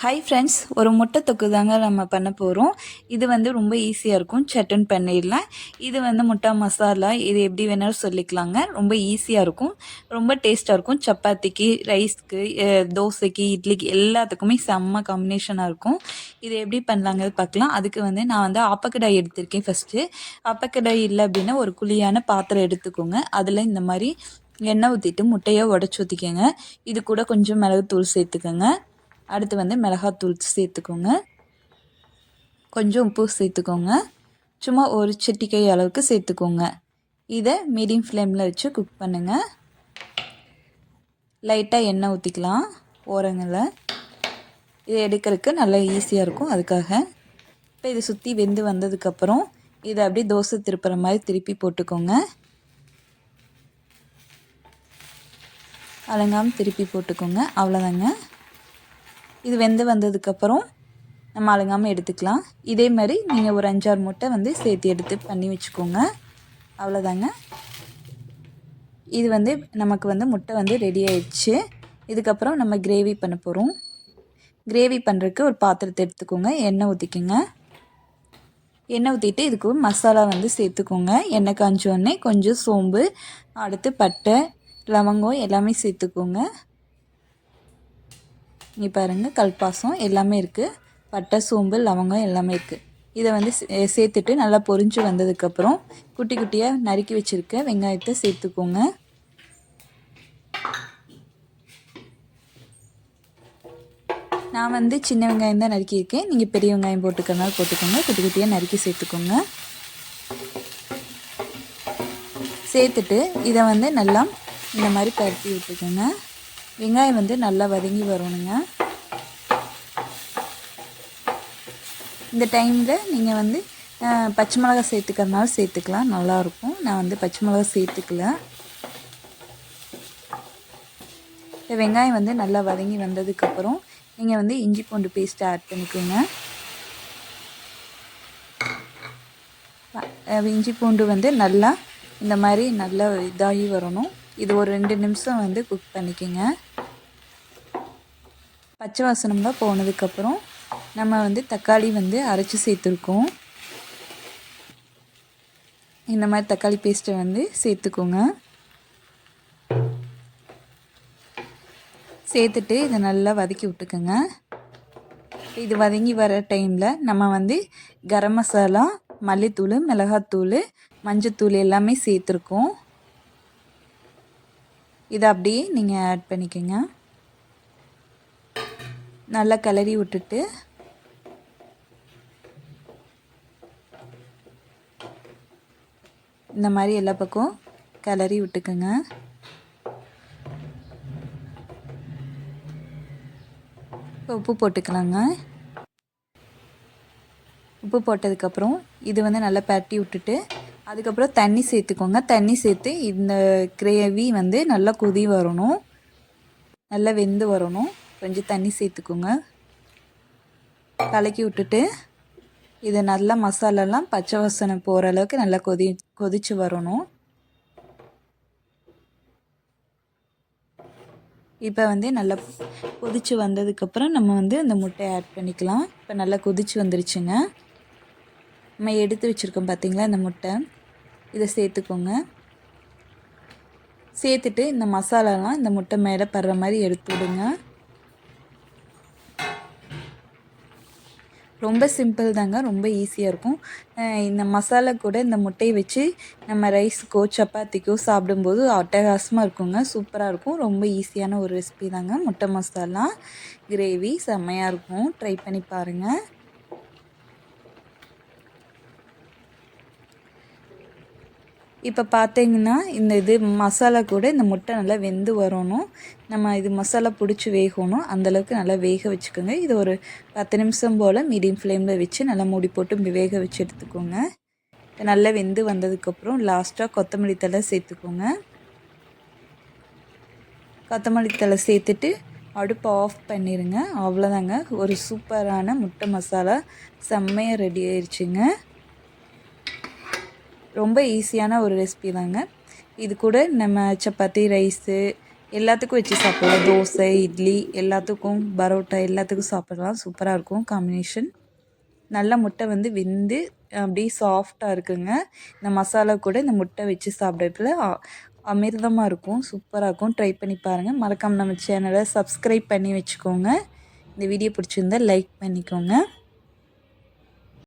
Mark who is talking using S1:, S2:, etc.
S1: Hi friends, ஒரு முட்டை தொக்கு தாங்க நம்ம பண்ண போகிறோம். இது வந்து ரொம்ப ஈஸியாக இருக்கும், சட்டுன்னு பண்ணிடலாம். இது வந்து முட்டை மசாலா, இது எப்படி வேணாலும் சொல்லிக்கலாங்க. ரொம்ப ஈஸியாக இருக்கும், ரொம்ப டேஸ்ட்டாக இருக்கும். சப்பாத்திக்கு, ரைஸ்க்கு, தோசைக்கு, இட்லிக்கு எல்லாத்துக்குமே செம்ம காம்பினேஷனாக இருக்கும். இது எப்படி பண்ணலாங்கிறது பார்க்கலாம். அதுக்கு வந்து நான் வந்து ஆப்பக்கடாய் எடுத்திருக்கேன். ஃபஸ்ட்டு ஆப்பக்கடாய் இல்லை அப்படின்னா ஒரு குழியான பாத்திரம் எடுத்துக்கோங்க. அதில் இந்த மாதிரி எண்ணெய் ஊற்றிட்டு முட்டையை உடச்சி ஊற்றிக்கோங்க. இது கூட கொஞ்சம் மிளகுத்தூள் சேர்த்துக்கோங்க. அடுத்து வந்து மிளகாத்தூள் சேர்த்துக்கோங்க. கொஞ்சம் உப்பு சேர்த்துக்கோங்க. சும்மா ஒரு சிட்டிகை அளவுக்கு சேர்த்துக்கோங்க. இதை மீடியம் ஃப்ளேமில் வச்சு குக் பண்ணுங்கள். லைட்டாக எண்ணெய் ஊற்றிக்கலாம் ஓரங்களில். இதை எடுக்கிறதுக்கு நல்லா ஈஸியாக இருக்கும், அதுக்காக. இப்போ இதை சுற்றி வெந்து வந்ததுக்கப்புறம் இதை அப்படியே தோசை திருப்புற மாதிரி திருப்பி போட்டுக்கோங்க. அலங்காமல் திருப்பி போட்டுக்கோங்க. அவ்வளோதாங்க. இது வெந்து வந்ததுக்கப்புறம் நம்ம அலங்காமல் எடுத்துக்கலாம். இதே மாதிரி நீங்கள் ஒரு 5-6 முட்டை வந்து சேர்த்து எடுத்து பண்ணி வச்சுக்கோங்க. அவ்வளோதாங்க. இது வந்து நமக்கு வந்து முட்டை வந்து ரெடி ஆயிடுச்சு. இதுக்கப்புறம் நம்ம கிரேவி பண்ண போகிறோம். கிரேவி பண்ணுறதுக்கு ஒரு பாத்திரத்தை எடுத்துக்கோங்க. எண்ணெய் ஊற்றிக்கோங்க. எண்ணெய் ஊற்றிட்டு இதுக்கு மசாலா வந்து சேர்த்துக்கோங்க. எண்ணெய் காஞ்சோடனே கொஞ்சம் சோம்பு, அடுத்து பட்டை, லவங்கம் எல்லாமே சேர்த்துக்கோங்க. இங்கே பாருங்கள், கல்பாசம் எல்லாமே இருக்குது. பட்டை, சோம்பு, லவங்கம் எல்லாமே இருக்குது. இதை வந்து சேர்த்துட்டு நல்லா பொரிஞ்சு வந்ததுக்கப்புறம் குட்டி குட்டியாக நறுக்கி வச்சுருக்க வெங்காயத்தை சேர்த்துக்கோங்க. நான் வந்து சின்ன வெங்காயம் தான் நறுக்கியிருக்கேன். நீங்கள் பெரிய வெங்காயம் போட்டுக்கிறனால போட்டுக்கோங்க. குட்டி குட்டியாக நறுக்கி சேர்த்துக்கோங்க. சேர்த்துட்டு இதை வந்து நல்லா இந்த மாதிரி பரட்டி விட்டுக்கோங்க. வெங்காயம் வந்து நல்லா வதங்கி வரணுங்க. இந்த டைமில் நீங்கள் வந்து பச்சை மிளகா சேர்த்துக்கிறதுனால சேர்த்துக்கலாம், நல்லாயிருக்கும். நான் வந்து பச்சை மிளகா சேர்த்துக்கல. இந்த வெங்காயம் வந்து நல்லா வதங்கி வந்ததுக்கப்புறம் நீங்கள் வந்து இஞ்சி பூண்டு பேஸ்ட்டு ஆட் பண்ணிக்கோங்க. இஞ்சி பூண்டு வந்து நல்லா இந்த மாதிரி நல்லா இதாகி வரணும். இது ஒரு 2 நிமிஷம் வந்து குக் பண்ணிக்கோங்க. பச்சை வாசனம்லாம் போனதுக்கப்புறம் நம்ம வந்து தக்காளி வந்து அரைச்சி சேர்த்துருக்கோம். இந்த மாதிரி தக்காளி பேஸ்ட்டை வந்து சேர்த்துக்கோங்க. சேர்த்துட்டு இதை நல்லா வதக்கி விட்டுக்கோங்க. இது வதங்கி வர டைமில் நம்ம வந்து கரம் மசாலா, மல்லித்தூள், மிளகாத்தூள், மஞ்சத்தூள் எல்லாமே சேர்த்துருக்கோம். இதை அப்படியே நீங்கள் ஆட் பண்ணிக்கோங்க. நல்லா கிளறி விட்டுட்டு இந்த மாதிரி எல்லா பக்கம் கிளறி விட்டுக்குங்க. உப்பு போட்டுக்கலாங்க. உப்பு போட்டதுக்கப்புறம் இது வந்து நல்லா பரட்டி விட்டுட்டு அதுக்கப்புறம் தண்ணி சேர்த்துக்கோங்க. தண்ணி சேர்த்து இந்த கிரேவி வந்து நல்லா கொதி வரணும், நல்லா வெந்து வரணும். கொஞ்சம் தண்ணி சேர்த்துக்கோங்க. கலக்கி விட்டுட்டு இது நல்லா மசாலாலாம் பச்சை வாசனை போகிற அளவுக்கு நல்லா கொதித்து வரணும். இப்போ வந்து நல்லா கொதித்து வந்ததுக்கப்புறம் நம்ம வந்து அந்த முட்டையை ஆட் பண்ணிக்கலாம். இப்போ நல்லா கொதித்து வந்துருச்சுங்க. நம்ம எடுத்து வச்சுருக்கோம் பார்த்திங்களா இந்த முட்டை, இதை சேர்த்துக்கோங்க. சேர்த்துட்டு இந்த மசாலாலாம் இந்த முட்டை மேலே படுற மாதிரி எடுத்து விடுங்க. ரொம்ப சிம்பிள் தாங்க, ரொம்ப ஈஸியாக இருக்கும். இந்த மசாலா கூட இந்த முட்டையை வச்சு நம்ம ரைஸுக்கோ சப்பாத்திக்கோ சாப்பிடும்போது அட்டகாசமாக இருக்குங்க, சூப்பராக இருக்கும். ரொம்ப ஈஸியான ஒரு ரெசிபி தாங்க முட்டை மசாலா கிரேவி, செம்மையாக இருக்கும். ட்ரை பண்ணி பாருங்கள். இப்போ பார்த்தீங்கன்னா இந்த இது மசாலா கூட இந்த முட்டை நல்லா வெந்து வரணும். நம்ம இது மசாலா பிடிச்சி வேகணும், அந்தளவுக்கு நல்லா வேக வச்சுக்கோங்க. இது ஒரு 10 நிமிஷம் போல் மீடியம் ஃப்ளேமில் வச்சு நல்லா மூடி போட்டு வேக வச்சு எடுத்துக்கோங்க. நல்லா வெந்து வந்ததுக்கப்புறம் லாஸ்ட்டாக கொத்தமல்லி தழை சேர்த்துக்கோங்க. கொத்தமல்லி தழை சேர்த்துட்டு அடுப்பு ஆஃப் பண்ணிடுங்க. அவ்வளோதாங்க, ஒரு சூப்பரான முட்டை மசாலா செம்மையாக ரெடி ஆயிடுச்சுங்க. ரொம்ப ஈஸியான ஒரு ரெசிபி தாங்க. இது கூட நம்ம சப்பாத்தி, ரைஸு எல்லாத்துக்கும் வச்சு சாப்பிடலாம். தோசை, இட்லி எல்லாத்துக்கும், பரோட்டா எல்லாத்துக்கும் சாப்பிடலாம். சூப்பராக இருக்கும் காம்பினேஷன். நல்ல முட்டை வந்து வெந்து அப்படியே சாஃப்டாக இருக்குங்க. இந்த மசாலா கூட இந்த முட்டை வச்சு சாப்பிட்றதுல அமிர்தமாக இருக்கும். சூப்பராக இருக்கும். ட்ரை பண்ணி பாருங்கள். மறக்காமல் நம்ம சேனலை சப்ஸ்கிரைப் பண்ணி வச்சுக்கோங்க. இந்த வீடியோ பிடிச்சிருந்தா லைக் பண்ணிக்கோங்க.